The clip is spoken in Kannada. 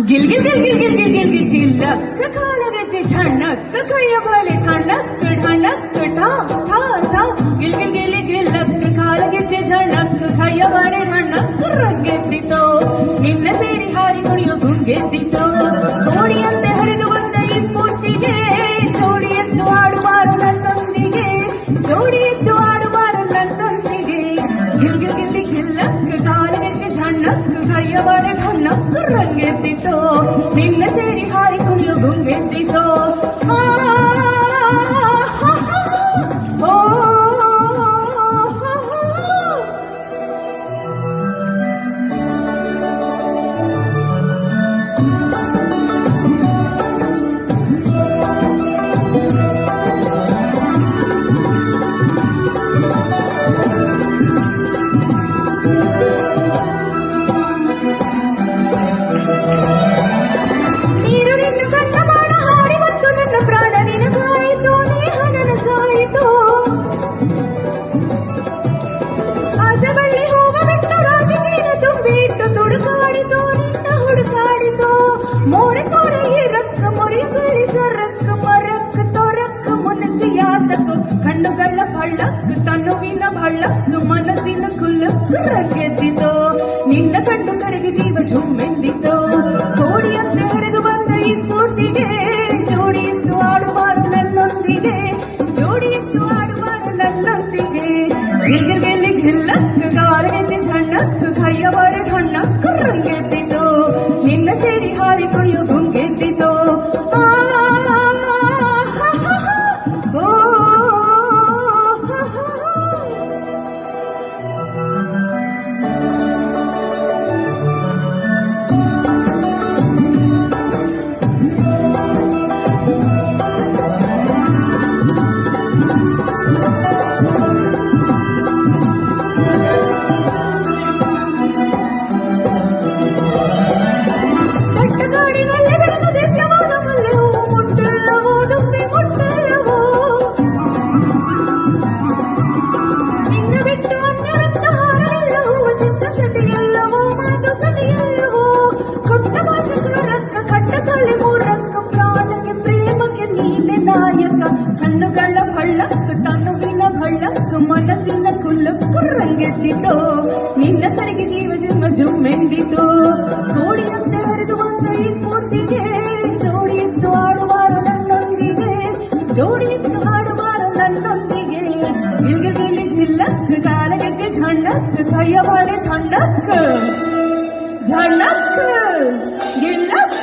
ಗಿಲ್ ಗಿಲ್ ಗಿಲ್ ಗಿಲ್ ಗಿಲ್ ಗಿಲ್ ಗಿಲ್ ಗಿಲ್ ಗಿಲ್ಲಕ್ಕ ಕಾಲಗಜ್ಜೆ ಝಣ್ಣಕ್ಕ ಕೈಯ ಬಳೆ ಸಣ್ಣಕ್ಕ ಢಣ್ಣಕ್ಕ ಠಾ ಠಾ ಠಾ ಗಿಲ್ ಗಿಲ್ ಗಿಲ್ ಗಿಲ್ಲಕ್ಕ ಕಾಲಗಜ್ಜೆ ಝಣ್ಣಕ್ಕ ಕೈಯ ಬಳೆ ಸಣ್ಣಕ್ಕ ರಂಗೆದ್ದಿತೋ ನಿನ್ನ ಸೇರಿ ಹಾರಿ ಕುಣಿಯೋ ಗುಂಗೆದ್ದಿತೋ ಕೋಡಿಯಂತೆ ಹರಿದು ಬಂದ ಈ ಸ್ಫೂರ್ತಿಗೆ ಜೋಡಿ ಎದ್ದು ಆಡುವಾರು ನನ್ನೊಂದಿಗೆ ಜೋಡಿ ಎದ್ದು ಆಡುವಾರು ನನ್ನೊಂದಿಗೆ ಗಿಲ್ ಗಿಲ್ ಗಿಲ್ಲಿ ಗಿಲ್ಲಕ್ಕ ಕಾಲಗಜ್ಜೆ ಝಣ್ಣಕ್ಕ ಕೈಯ ಬಳೆ ಸಣ್ಣಕ್ಕ ರಂಗೆದ್ದಿತೋ ನಿನ್ನ ಸೇರಿ ಹಾರಿ ಕುಣಿಯೋ ಗುಂಗೆದ್ದಿತೋ मोरे तोरे ये रक्स मोरी गली सरक्स परक्स तोरक्स मुनसियातक ಕಣ್ಣುಗಳ ಫಳ್ಳಕ್ ತನ್ನುವಿನ ಭಳ್ಳಕ್ ಮನಸ್ಸಿನ ಕುಲ್ಲಕ್ ರಂಗೆದ್ದಿತೋ ನಿನ್ನ ಕಣ್ಣು ಕರೆಗೆ ಜೀವ ಜುಮ್ಮೆಂದಿತೋ ಕೋಡಿಯಂತೆ ಹರಿದು ಬಂದ ಈ ಸ್ಫೂರ್ತಿಗೆ ಜೋಡಿ ಎದ್ದು ಆಡುವಾರು ನನ್ನೊಂದಿಗೆ ಜೋಡಿ ಎದ್ದು ಆಡುವಾರು ನನ್ನೊಂದಿಗೆ ಗಿಲ್ಗಿಲ್ ಗಿಲ್ಲಕ್ ಕಾಲಗೆಜ್ಜೆ ಝಣ್ಣಕ್ ಕೈಯ ಬಳೆ ಸಣ್ಣಕ್ ರಂಗೆದ್ದಿತೋ ನಿನ್ನ ಸೇರಿ ಹಾರಿ ಕುಣಿಯೋ ಗುಂಗೆದ್ದಿತೋ ಕಣ್ಣುಗಳ ಭಳ್ಳಕ್ ತನ್ನುವಿನ ಭಳ್ಳಕ್ ಮನಸ್ಸಿನ ಕುಲ್ಲಕ್ ರಂಗೆದ್ದಿತೋ ನಿನ್ನ ಕರೆಗೆ ಜೀವ ಜನ್ಮ ಜುಮ್ಮೆಂದಿತೋ ಕೋಡಿಯಂತೆ ಹರಿದು ಬಂದ ಈ ಸ್ಫೂರ್ತಿಗೆ ಜೋಡಿ ಎದ್ದು ಆಡುವಾರು ನನ್ನೊಂದಿಗೆ ಜೋಡಿ ಎದ್ದು ಆಡುವಾರು ನನ್ನೊಂದಿಗೆ ಗಿಲ್ಗಿಲ್ ಗಿಲ್ಲಕ್ ಕಾಲಗೆಜ್ಜೆ ಝಣ್ಣಕ್ ಕೈಯ ಬಳೆ ಸಣ್ಣಕ್ ಝಣ್ಣಕ್ ಗಿಲ್ಲಕ್